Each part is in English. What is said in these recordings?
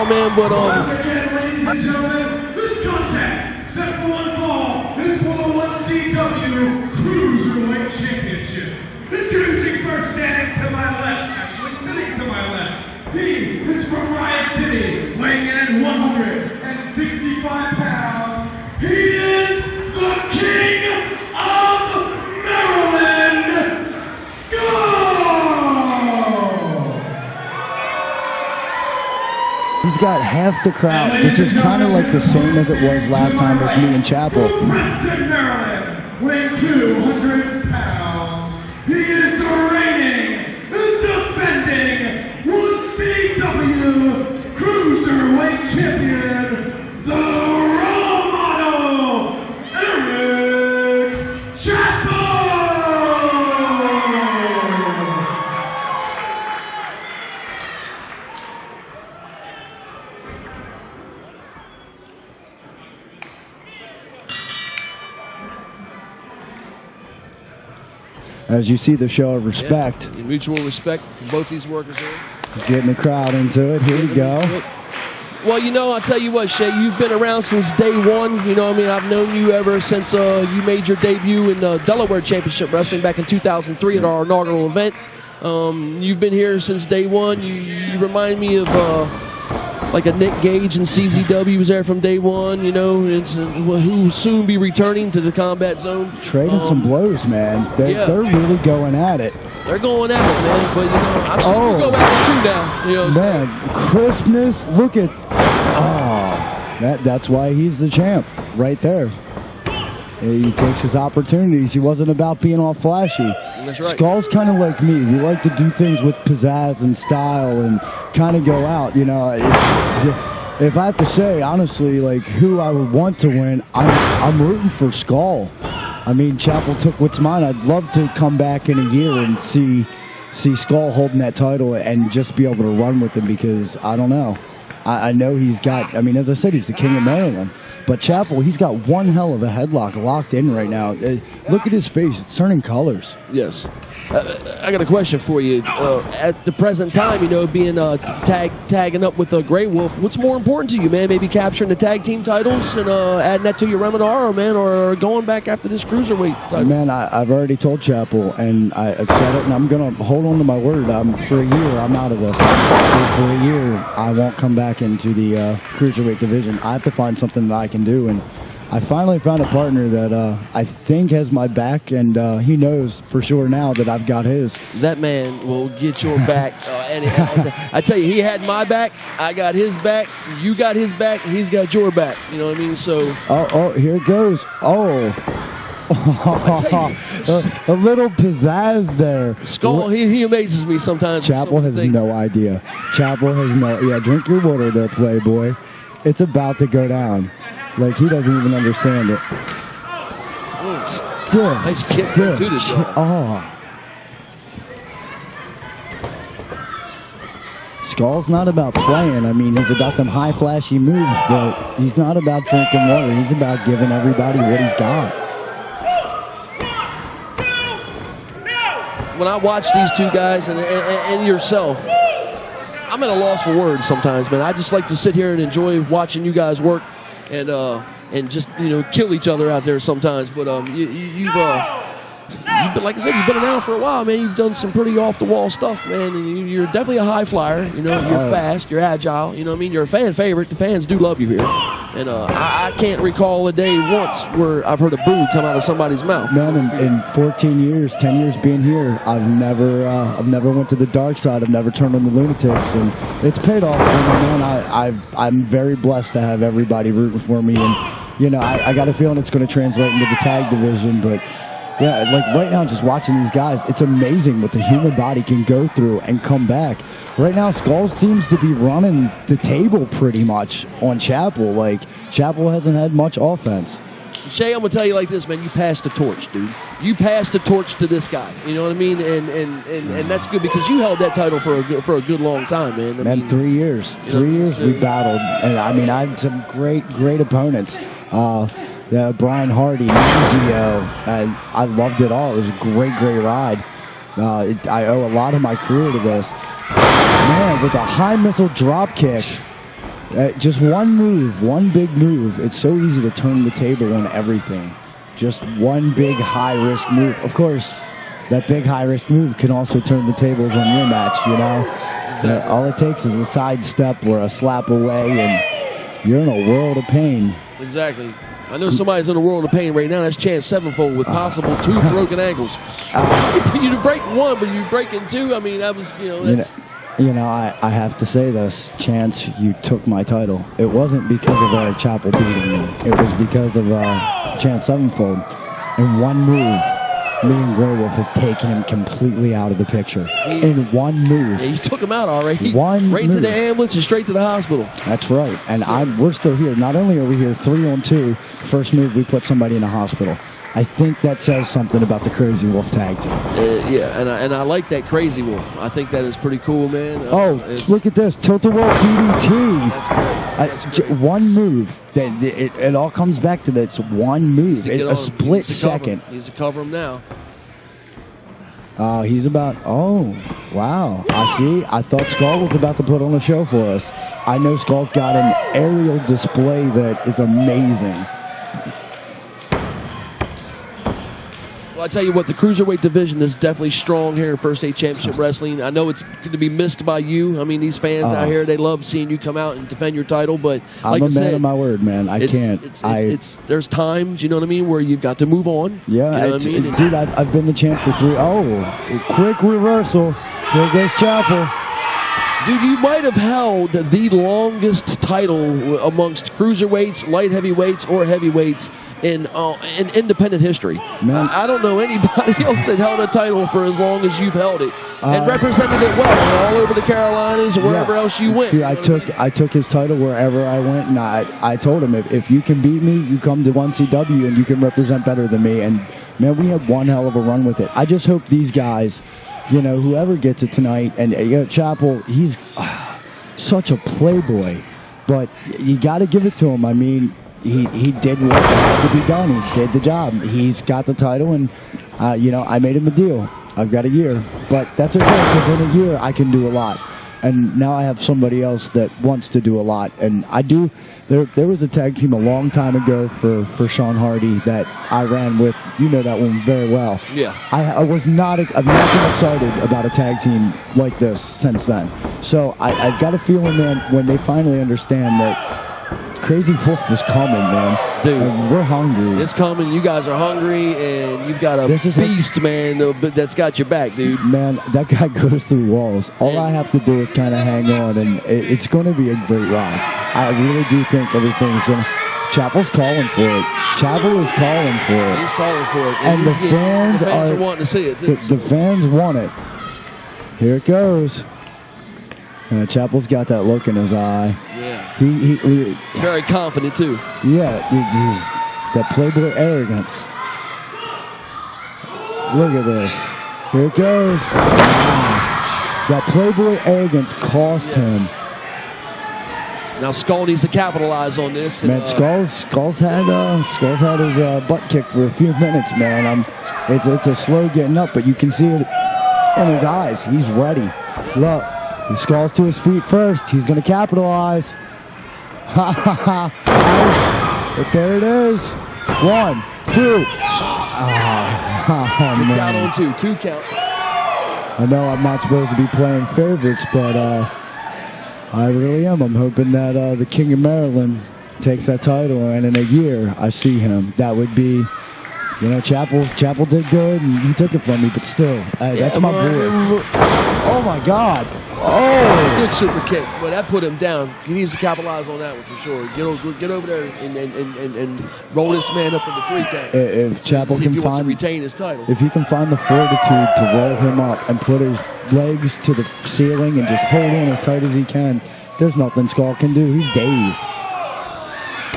man. But Once again, ladies and gentlemen, this contest set for one fall is for the 1CW Cruiserweight Championship. Introducing first, standing to my left, actually sitting to my left. He is from Riot City, weighing in at 165 pounds. He is the King of Maryland, Skull! He's got half the crowd. This is kind of like the same as it was last time with me and Chapel. From Preston, Maryland, weighing 200 pounds. He is the reigning, defending 1CW Cruiserweight Champion, the role model, Eric Chapel! As you see, the show of respect. Yeah, mutual respect for both these workers here. Getting the crowd into it. Here we go. Well, you know, I'll tell you what, Shay, you've been around since day one. You know what I mean? I've known you ever since you made your debut in Delaware Championship Wrestling back in 2003 at our inaugural event. You've been here since day one. You remind me of like a Nick Gage and CZW was there from day one, you know, who will soon be returning to the combat zone. Trading some blows, man. They're really going at it. They're going at it, man. But, you know, I've seen you go at it too now. You know, man, crispness. Look at, that's why he's the champ right there. He takes his opportunities. He wasn't about being all flashy. That's right. Skull's kind of like me. We like to do things with pizzazz and style and kind of go out, you know. If I have to say, honestly, like who I would want to win, I'm rooting for Skull. I mean, Chapel took what's mine. I'd love to come back in a year and see Skull holding that title and just be able to run with him because, I don't know. I know he's got, I mean, as I said, he's the king of Maryland. But Chapel, he's got one hell of a headlock locked in right now. Look at his face. It's turning colors. Yes. I got a question for you. At the present time, you know, being tagging up with Grey Wolf, what's more important to you, man? Maybe capturing the tag team titles and adding that to your repertoire, or going back after this Cruiserweight title? Man, I've already told Chapel, and I've said it, and I'm going to hold on to my word. For a year, I'm out of this. For a year, I won't come back into the Cruiserweight division. I have to find something that I can do, and I finally found a partner that I think has my back, and he knows for sure now that I've got his. That man will get your back. I tell you, he had my back, I got his back, you got his back, and he's got your back. You know what I mean? So. Oh, here it goes. Oh. A little pizzazz there. Skull, he amazes me sometimes. Chapel has no idea. Chapel has no. Yeah, drink your water there, Playboy. It's about to go down. Like, he doesn't even understand it. Stiff. Nice kick to the jaw. Skull's not about playing. I mean, he's about them high, flashy moves, but he's not about drinking water. He's about giving everybody what he's got. When I watch these two guys and yourself, I'm at a loss for words sometimes, man. I just like to sit here and enjoy watching you guys work and just, you know, kill each other out there sometimes. But you've been, like I said, you've been around for a while, man. You've done some pretty off the wall stuff, man. And you're definitely a high flyer. You know, you're fast, you're agile. You know what I mean? You're a fan favorite. The fans do love you here. And I can't recall a day once where I've heard a boo come out of somebody's mouth. Man, in 14 years, 10 years being here, I've never went to the dark side. I've never turned on the lunatics, and it's paid off. And man, I'm very blessed to have everybody rooting for me. And you know, I got a feeling it's going to translate into the tag division, but. Yeah, like right now, just watching these guys, it's amazing what the human body can go through and come back. Right now, Skull seems to be running the table pretty much on Chapel. Like, Chapel hasn't had much offense. Shay, I'm going to tell you like this, man. You passed the torch, dude. You passed the torch to this guy. You know what I mean? And that's good because you held that title for a good long time, man. I mean, 3 years. 3 years we battled. And, I mean, I had some great opponents. Brian Hardy, Nunzio, and I loved it all. It was a great ride. I owe a lot of my career to this. Man, with a high missile drop kick. Just one move, one big move. It's so easy to turn the table on everything. Just one big high-risk move. Of course, that big high-risk move can also turn the tables on your match, you know? Exactly. All it takes is a sidestep or a slap away, and you're in a world of pain. Exactly. I know somebody's in a world of pain right now. That's Chance Sevenfold with possible 2 broken ankles. You break one, but you break in 2. I mean, that was, that's... I have to say this. Chance, you took my title. It wasn't because of Eric Chappell beating me. It was because of Chance Sevenfold. In one move, me and Grey Wolf have taken him completely out of the picture. In one move. Yeah, you took him out already. Right to the ambulance and straight to the hospital. That's right. And we're still here. Not only are we here 3-on-2, first move we put somebody in a hospital. I think that says something about the Crazy Wolf tag team. Yeah, and I like that Crazy Wolf. I think that is pretty cool, man. Look at this. Tilt-a-whirl DDT. That's great. One move. It all comes back to that. It's one move. A split second. He's to cover him now. He's about... Oh, wow. I thought Skull was about to put on a show for us. I know Skull's got an aerial display that is amazing. Well, I tell you what, the Cruiserweight division is definitely strong here in First State Championship Wrestling. I know it's going to be missed by you. I mean, these fans out here, they love seeing you come out and defend your title, but like I'm a man of my word, man. I can't. There's times, you know what I mean, where you've got to move on. Yeah, you know what I mean? Dude, I've been the champ for 3. Oh, quick reversal. There goes Chappell. Dude, you might have held the longest title amongst cruiserweights, light heavyweights, or heavyweights in independent history. I don't know anybody else that held a title for as long as you've held it and represented it well all over the Carolinas or wherever else you went. See, I took his title wherever I went, and I told him if you can beat me, you come to 1CW and you can represent better than me. And man, we had one hell of a run with it. I just hope these guys, whoever gets it tonight, and Chappell, he's such a playboy, but you got to give it to him. I mean, he did what had to be done. He did the job. He's got the title, and I made him a deal. I've got a year, but that's okay because in a year I can do a lot. And now I have somebody else that wants to do a lot, and I do. There was a tag team a long time ago for Sean Hardy that I ran with. You know that one very well. Yeah. I've not been excited about a tag team like this since then. So I've got a feeling, man, when they finally understand that Crazy Wolf is coming, man. Dude, we're hungry. It's coming. You guys are hungry, and you've got a beast, man, that's got your back, dude. Man, that guy goes through walls. All I have to do is kind of hang on, and it's going to be a great ride. I really do think everything's going to... Chappell's calling for it. Chappell is calling for it. He's calling for it. And the fans are wanting to see it, too. The fans want it. Here it goes. Chappell's got that look in his eye. Yeah. He's very confident, too. Yeah, that playboy arrogance. Look at this. Here it goes. That playboy arrogance cost him. Now Skull needs to capitalize on this. Man, Skull's had his butt kicked for a few minutes, man. It's a slow getting up, but you can see it in his eyes. He's ready. Look. Skull's to his feet first. He's going to capitalize. But there it is. 1, 2. Count on 2. 2 count. I know I'm not supposed to be playing favorites, but I really am. I'm hoping that the King of Maryland takes that title, and in a year I see him. That would be... Chappell did good, and he took it from me, but still, that's my boy. Oh, my God. Oh! Good super kick, but that put him down. He needs to capitalize on that one for sure. Get over there and roll this man up in the 3 count. If Chappell can wants to retain his title. If he can find the fortitude to roll him up and put his legs to the ceiling and just hold on as tight as he can, there's nothing Skull can do. He's dazed.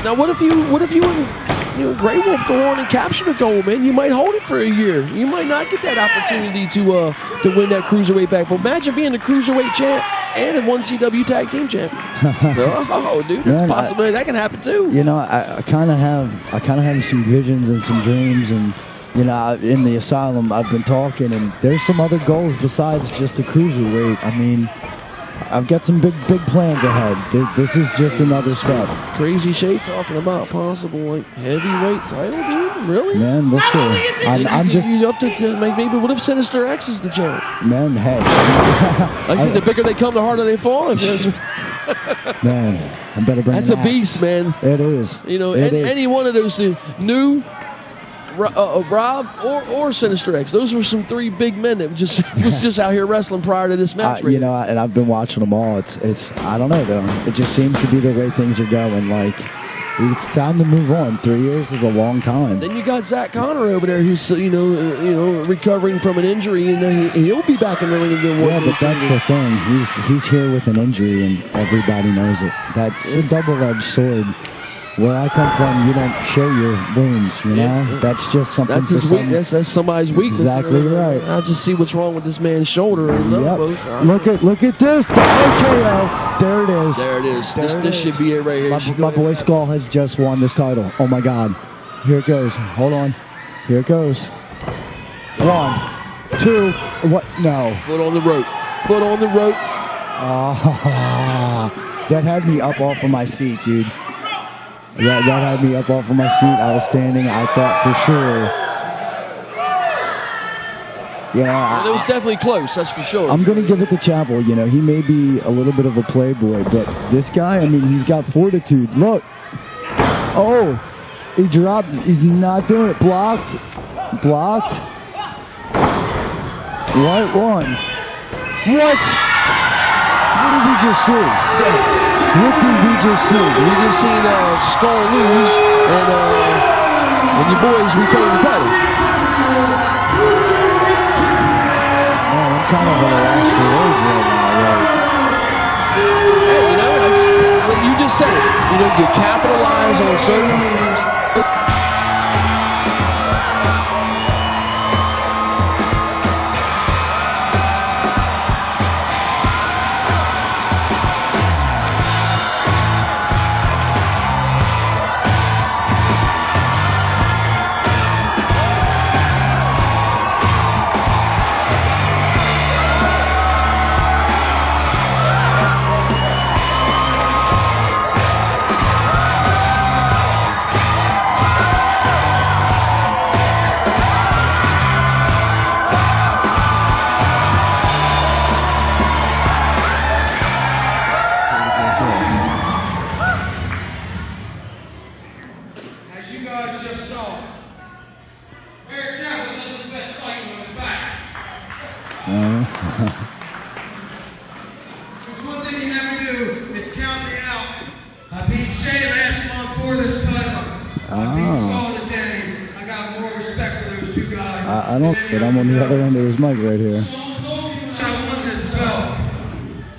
Now, what if you and Grey Wolf go on and capture the gold, man? You might hold it for a year. You might not get that opportunity to win that Cruiserweight back. But imagine being the Cruiserweight champ and a 1CW tag team champ. Oh, dude, there's a possibility that can happen too. I kind of have some visions and some dreams, and in the asylum I've been talking, and there's some other goals besides just the Cruiserweight. I mean, I've got some big plans ahead. This is just another step. Crazy Shay talking about possible like heavyweight title, dude. Really? Man, we'll see. I'm just you up to maybe. What if Sinister X is the champ? Man, hey. I think the bigger they come, the harder they fall. Man, I better bring. That's a beast, man. It is. You know, it is. Any one of those two, new Rob or Sinister X. Those were some three big men that was just out here wrestling prior to this match. You know, and I've been watching them all. It's I don't know though. It just seems to be the way things are going. Like it's time to move on. 3 years is a long time. Then you got Zach Connor over there, who's you know recovering from an injury, and he'll be back in the ring again. Yeah, but that's the thing. He's here with an injury, and everybody knows it. That's a double-edged sword. Where I come from, you don't show your wounds, you know? Yeah. That's just something. That's his weakness. That's somebody's weakness. Exactly right. I just see what's wrong with this man's shoulder or his elbows. Look at this. The RKO. There it is. There it is. This should be it right here. My boy Skull has just won this title. Oh my God. Here it goes. Hold on. Here it goes. 1, 2. What? No. Foot on the rope. Foot on the rope. That had me up off of my seat, dude. That had me up off of my seat. I was standing. I thought for sure. Yeah. It was definitely close. That's for sure. I'm going to give it to Chapel. You know, he may be a little bit of a playboy, but this guy, I mean, he's got fortitude. Look. Oh, he dropped. He's not doing it. Blocked. Right one. What? What did we just see? What did we just see? We just seen Skull lose, and your boys retain the title. Man, I'm kind of at a loss for words right now. Hey, you know, you just said it. You know, you capitalize on certain moves. As you guys just saw, Eric Chapel does his best fighting with his back. There's one thing you never do, it's count me out. I beat Shay last month for this title. I beat Skull today. I got more respect for those two guys. I don't, but I'm on the other end of his mic right here. Sean told me when I won this belt,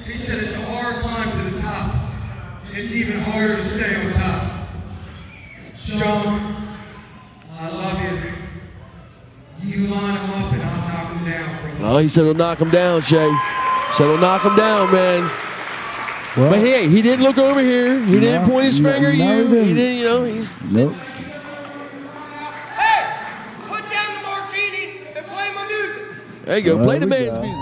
he said it's a hard climb to the top. It's even harder to stay on top. Sean, I love you. You line him up and I'll knock him down. Oh, he said he'll knock him down, Shay. Said he'll knock him down, man. Well, But hey, he didn't look over here. He didn't point his finger at you. No, He didn't, you know, he's... Nope. Hey, put down the martini and play my music. There you go. There Play the we man's go. music.